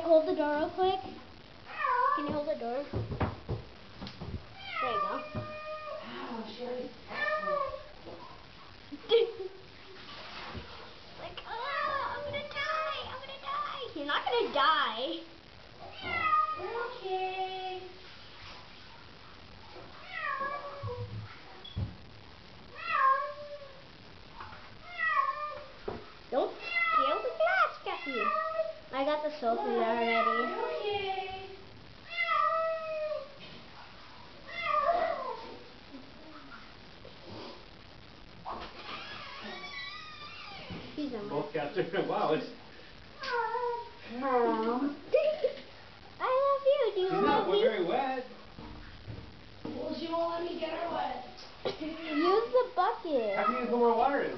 hold the door real quick? Can you hold the door? There you go. Oh, she already Like, oh, I'm gonna die. I'm gonna die. You're not gonna die. We're okay. Don't steal the glass, Cassie. I got the soap in there already. Okay. He's a Both cats are, wow, it's... I love you. Do you She's love not me? very wet. Well, she won't let me get her wet. Use the bucket. How can you put more water in?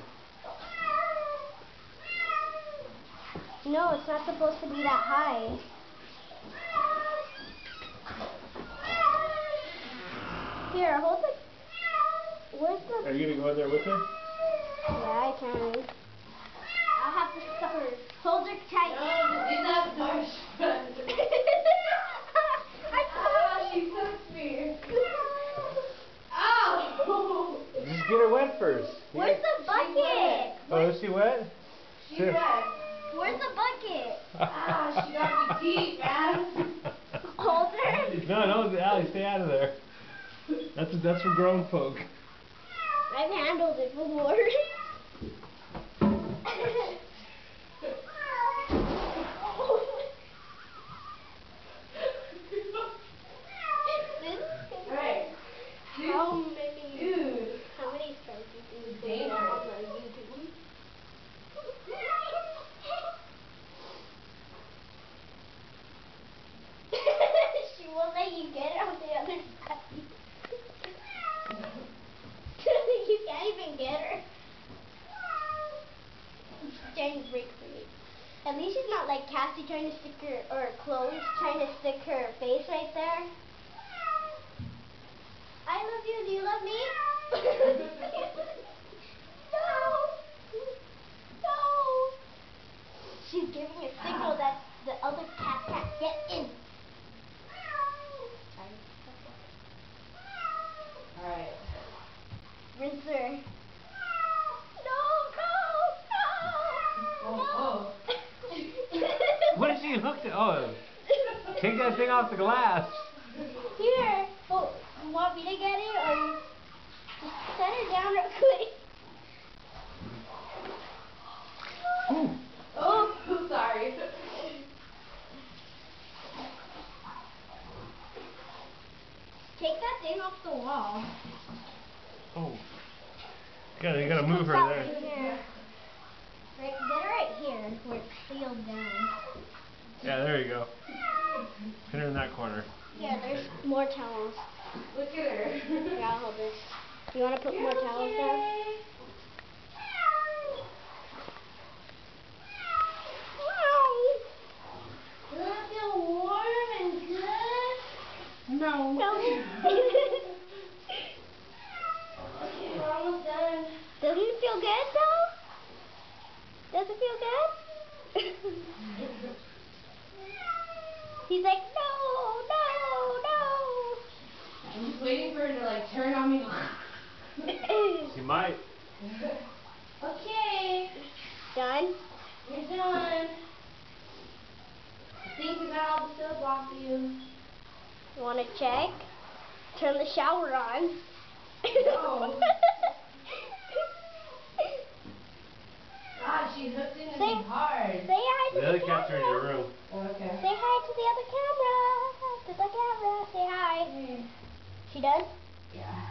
No, it's not supposed to be that high. Here, hold the... Where's the... Are you going to go in there with her? Yeah, I can. I'll have to suck her. Hold her tight. No, she's not door shut. Ah, she sucks me. Ow! Just get her wet first. Where's the bucket? Oh, is she wet? She's Sure. wet. Where's the bucket? Ah, she got me deep, man. Hold her. No, Allie, stay out of there. That's for grown folk. I've handled it before. Right. How many? Dude. How many stars do you think they Dangerous. got on the YouTube? She won't let you get it on the other side. You can't even get her. She's trying to break free. At least she's not like Cassie trying to stick her, or Chloe's trying to stick her face right there. I love you. Do you love me? No. No. She's giving a signal that the other cat can't get in. Sorry. Alright. Rinse her. Oh. What is she hooked to? Oh, take that thing off the glass. Here. Oh, you want me to get it, or you just set her down real quick? Ooh. Oh, sorry. Take that thing off the wall. Oh. You gotta move her Right there. here. Right, get her right here, where it's sealed down. Yeah, there you go. Put her in that corner. Yeah, there's more towels. Look at her. Yeah, I'll hold this. You want to put more towels down? Doesn't it feel warm and good? No. No. Okay, we're almost done. Doesn't it feel good though? Does it feel good? He's like, no. I'm just waiting for her to like turn on me. She might. Okay, Done? you're done. I think we got all the soap off of you. You want to check? Turn the shower on. No. God, she's hooked into me hard. Say hi to The the other camera. cats are in your room. Okay. Say hi to the other camera. To the camera. Say hi. Hey. She done? Yeah.